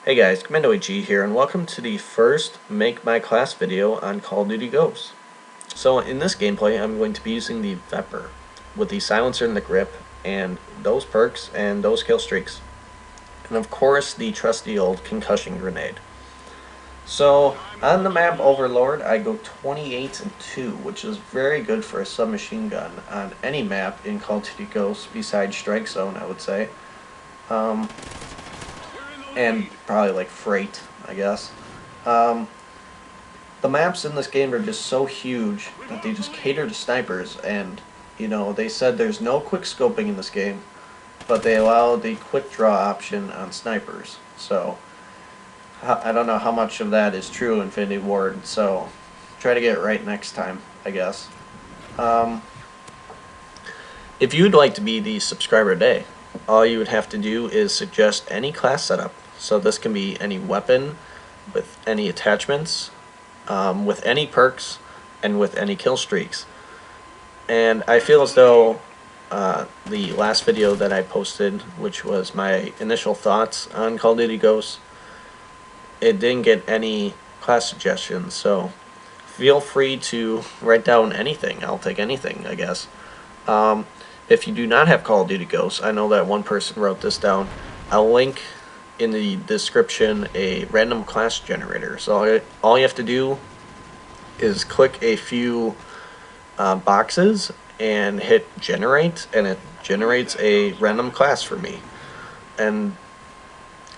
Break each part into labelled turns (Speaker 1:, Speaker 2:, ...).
Speaker 1: Hey guys, Commando here, and welcome to the first Make My Class video on Call of Duty Ghosts. So in this gameplay, I'm going to be using the Vepr, with the silencer and the grip, and those perks, and those kill streaks. And of course, the trusty old concussion grenade. So, on the map Overlord, I go 28 and 2, which is very good for a submachine gun on any map in Call of Duty Ghosts besides Strike Zone, I would say. And probably like Freight, I guess. The maps in this game are just so huge that they just cater to snipers, and they said there's no quick scoping in this game, but they allow the quick draw option on snipers. So I don't know how much of that is true, Infinity Ward, so try to get it right next time, I guess. If you'd like to be the subscriber today, all you would have to do is suggest any class setup. So this can be any weapon, with any attachments, with any perks, and with any kill streaks. And I feel as though the last video that I posted, which was my initial thoughts on Call of Duty Ghosts, it didn't get any class suggestions, so feel free to write down anything. I'll take anything, I guess. If you do not have Call of Duty Ghosts, I know that one person wrote this down. I'll link in the description a random class generator. So all you have to do is click a few boxes and hit generate, and it generates a random class for me. And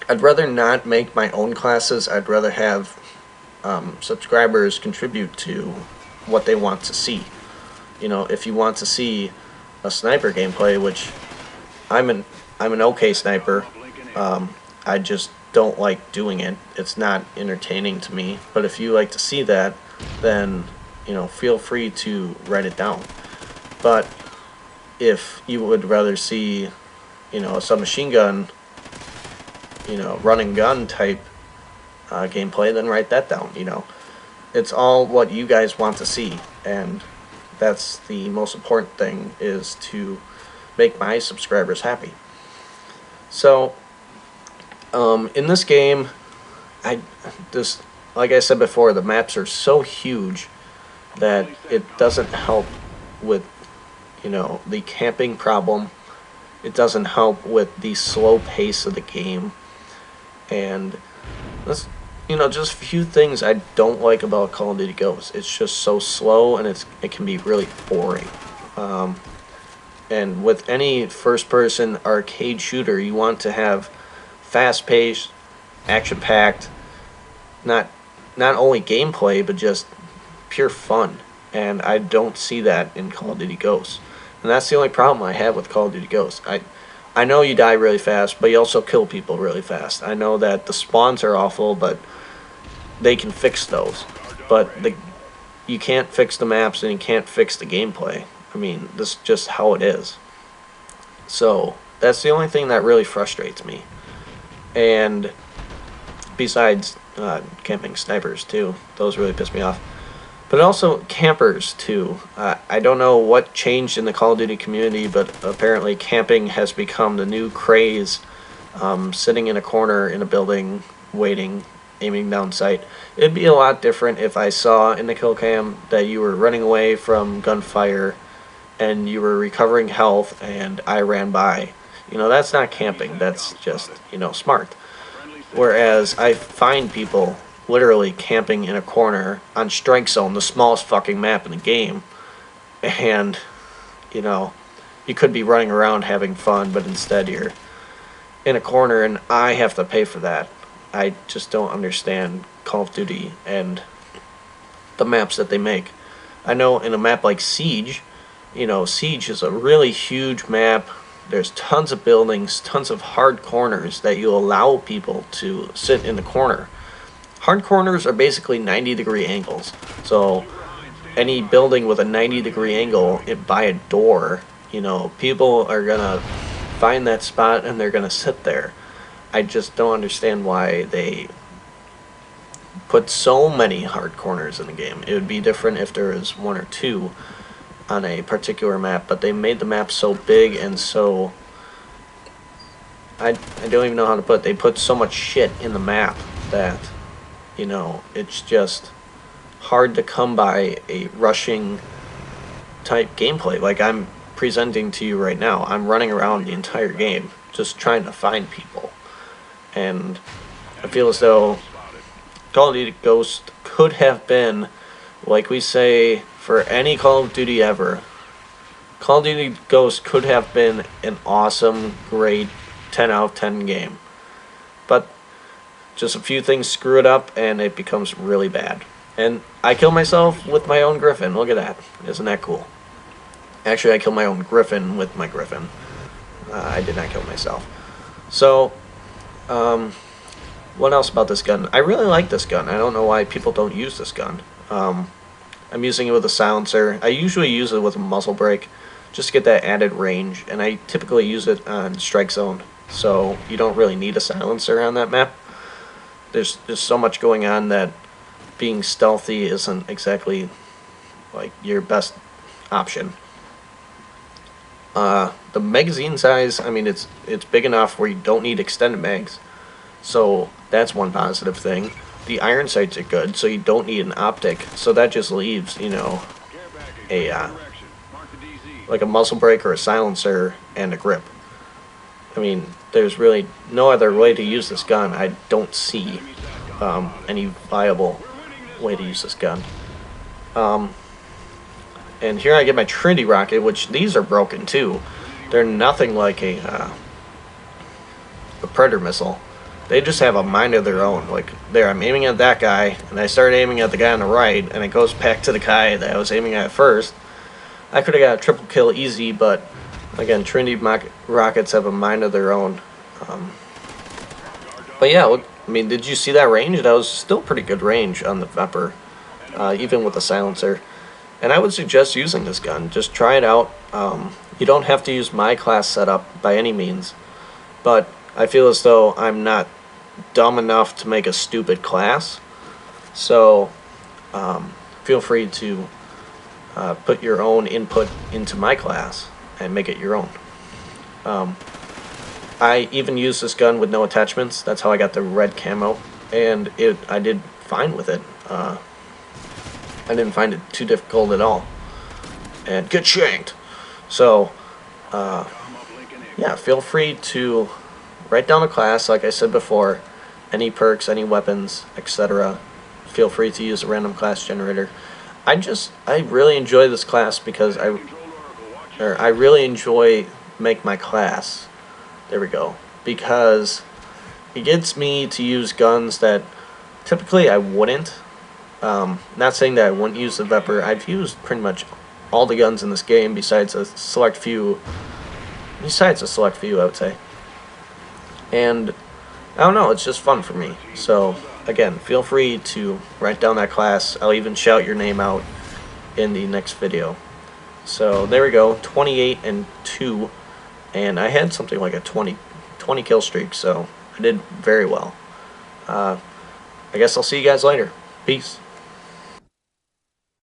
Speaker 1: I'd rather not make my own classes. I'd rather have subscribers contribute to what they want to see. If you want to see a sniper gameplay, which I'm an okay sniper, I just don't like doing it. It's not entertaining to me. But if you like to see that, then feel free to write it down. But if you would rather see a submachine gun, run and gun type gameplay, then write that down. It's all what you guys want to see, and that's the most important thing, is to make my subscribers happy. So in this game, like I said before, the maps are so huge that it doesn't help with the camping problem. It doesn't help with the slow pace of the game, and that's just a few things I don't like about Call of Duty Ghosts. It's just so slow, and it can be really boring. And with any first-person arcade shooter, you want to have fast-paced, action-packed, not only gameplay, but just pure fun. And I don't see that in Call of Duty Ghosts. And that's the only problem I have with Call of Duty Ghosts. I know you die really fast, but you also kill people really fast. I know that the spawns are awful, but they can fix those. But you can't fix the maps, and you can't fix the gameplay. I mean, this is just how it is. So that's the only thing that really frustrates me. And besides camping snipers too, those really piss me off. But also campers too. I don't know what changed in the Call of Duty community, but apparently camping has become the new craze. Sitting in a corner in a building, waiting, aiming down sight. It'd be a lot different if I saw in the kill cam that you were running away from gunfire and you were recovering health and I ran by. That's not camping. That's just, smart. Whereas I find people literally camping in a corner on Strike Zone, the smallest fucking map in the game, and you could be running around having fun, but instead you're in a corner and I have to pay for that. I just don't understand Call of Duty and the maps that they make. I know in a map like Siege, Siege is a really huge map. There's tons of buildings, tons of hard corners that you allow people to sit in the corner. Hard corners are basically 90-degree angles. So any building with a 90-degree angle by a door, people are gonna find that spot and they're gonna sit there. I just don't understand why they put so many hard corners in the game. It would be different if there was one or two on a particular map, but they made the map so big and so I don't even know how to put it. They put so much shit in the map that, you know, it's just hard to come by a rushing type gameplay like I'm presenting to you right now. I'm running around the entire game just trying to find people, and I feel as though Call of Duty Ghost could have been, like we say for any Call of Duty ever, Call of Duty Ghost could have been an awesome, great 10 out of 10 game. But just a few things screw it up and it becomes really bad. And I kill myself with my own Griffin. Look at that. Isn't that cool? Actually, I killed my own Griffin with my Griffin. I did not kill myself. So, what else about this gun? I really like this gun. I don't know why people don't use this gun. I'm using it with a silencer. I usually use it with a muzzle brake just to get that added range, and I typically use it on strike zone, so you don't really need a silencer on that map. There's so much going on that being stealthy isn't exactly like your best option. The magazine size, I mean, it's big enough where you don't need extended mags, so that's one positive thing. The iron sights are good, so you don't need an optic, so that just leaves, you know, a like a muzzle brake or a silencer and a grip. I mean, there's really no other way to use this gun. I don't see any viable way to use this gun. And here I get my Trinity rocket, which these are broken too. They're nothing like a Predator missile. They just have a mind of their own. Like, there, I'm aiming at that guy, and I start aiming at the guy on the right, and it goes back to the guy that I was aiming at first. I could have got a triple kill easy, but again, Trinity rockets have a mind of their own. But yeah, look, I mean, did you see that range? That was still pretty good range on the Vepr, even with the silencer. And I would suggest using this gun. Just try it out. You don't have to use my class setup by any means, but I feel as though I'm not dumb enough to make a stupid class. So feel free to put your own input into my class and make it your own. I even use this gun with no attachments. That's how I got the red camo, and I did fine with it. I didn't find it too difficult at all, and get shanked. So yeah, feel free to write down a class, like I said before, any perks, any weapons, etc. Feel free to use a random class generator. I really enjoy this class because I really enjoy Make My Class. There we go. Because it gets me to use guns that typically I wouldn't. Not saying that I wouldn't use the Vepr. I've used pretty much all the guns in this game besides a select few. I would say. And I don't know, it's just fun for me. So again, feel free to write down that class. I'll even shout your name out in the next video. So there we go, 28 and 2, and I had something like a 20 kill streak, so I did very well. I guess I'll see you guys later. Peace.